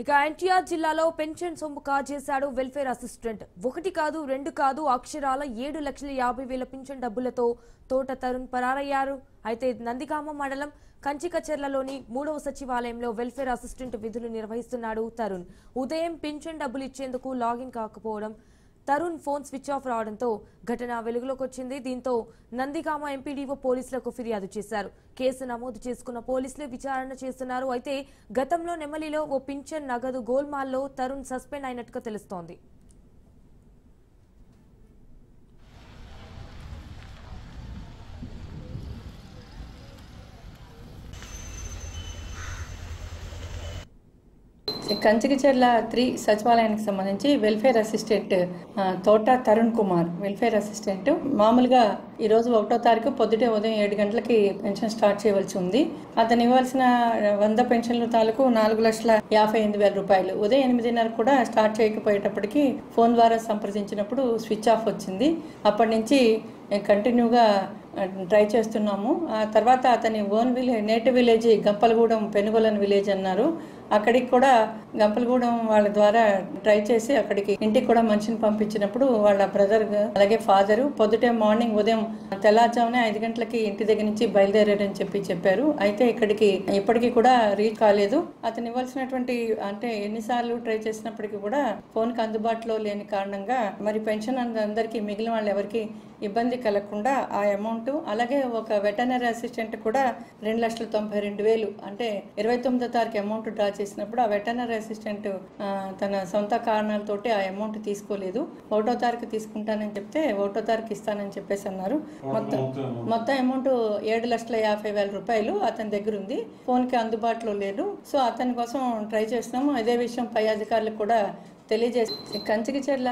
ఇక ఎన్టీఆర్ జిల్లాలో పెన్షన్ సొమ్ము కాజేశాడు వెల్ఫేర్ అసిస్టెంట్. ఒకటి కాదు రెండు కాదు అక్షరాల 7,50,000 పింఛన్ డబ్బులతో తోట తరుణ్ పరారయ్యారు. అయితే నందిగామ మండలం కంచికచెర్లలోని 3వ సచివాలయంలో వెల్ఫేర్ అసిస్టెంట్ విధులు నిర్వహిస్తున్నాడు తరుణ్. ఉదయం పింఛన్ డబ్బులు ఇచ్చేందుకు లాగిన్ కాకపోవడం, తరుణ్ ఫోన్ స్విచ్ ఆఫ్ రావడంతో ఘటన వెలుగులోకి వచ్చింది. దీంతో నందిగామ ఎంపీడీఓ పోలీసులకు ఫిర్యాదు చేశారు. కేసు నమోదు చేసుకున్న పోలీసులు విచారణ చేస్తున్నారు. అయితే గతంలో నెమ్మలిలో ఓ పింఛన్ నగదు గోల్మాల్లో తరుణ్ సస్పెండ్ అయినట్టుగా తెలుస్తోంది. కంచికచెర్ల 3 సచివాలయానికి సంబంధించి వెల్ఫేర్ అసిస్టెంట్ తోట తరుణ్ కుమార్ వెల్ఫేర్ అసిస్టెంట్ మామూలుగా ఈరోజు 1వ తారీఖు పొద్దుటే ఉదయం 7 గంటలకి పెన్షన్ స్టార్ట్ చేయవలసి ఉంది. అతను ఇవ్వాల్సిన 100 పెన్షన్ల తాలూకు 4,58,000 రూపాయలు ఉదయం 8:30 కూడా స్టార్ట్ చేయకపోయేటప్పటికి ఫోన్ ద్వారా సంప్రదించినప్పుడు స్విచ్ ఆఫ్ వచ్చింది. అప్పటి నుంచి కంటిన్యూగా ట్రై చేస్తున్నాము. ఆ తర్వాత అతని own native village Gampalagudem Penugolanu village అన్నారు. అక్కడికి కూడా గంపలగూడెం వాళ్ళ ద్వారా ట్రై చేసి అక్కడికి ఇంటికి కూడా మనిషిని పంపించినప్పుడు వాళ్ళ బ్రదర్ అలాగే ఫాదరు పొద్దుటే మార్నింగ్ ఉదయం తెల్లారుజామునే 5 గంటలకి ఇంటి దగ్గర నుంచి బయలుదేరారని చెప్పారు. అయితే ఇప్పటికీ కూడా రీచ్ కాలేదు. అతను ఇవ్వాల్సినటువంటి అంటే ఎన్నిసార్లు ట్రై చేసినప్పటికీ కూడా ఫోన్కి అందుబాటులో లేని కారణంగా మరి పెన్షన్ అందరికీ మిగిలిన వాళ్ళు ఎవరికి ఇబ్బంది కలగకుండా ఆ అమౌంట్ అలాగే ఒక వెటర్నరీ అసిస్టెంట్ కూడా 2,92,000 అంటే 29వ తారీఖు అమౌంట్ డ్రా చేసినప్పుడు ఆ వెటర్నరీ అసిస్టెంట్ తన సొంత కారణాలతోటి ఆ అమౌంట్ తీసుకోలేదు. 1వ తారీఖు తీసుకుంటానని చెప్తే 1వ తారీఖు ఇస్తానని చెప్పేసి అన్నారు. మొత్తం అమౌంట్ 7,50,000 రూపాయలు అతని దగ్గర ఉంది. ఫోన్కి అందుబాటులో లేదు. సో అతని కోసం ట్రై చేస్తున్నాము. అదే విషయం పై అధికారులకు కూడా తెలియజేసి కంచికచెర్ల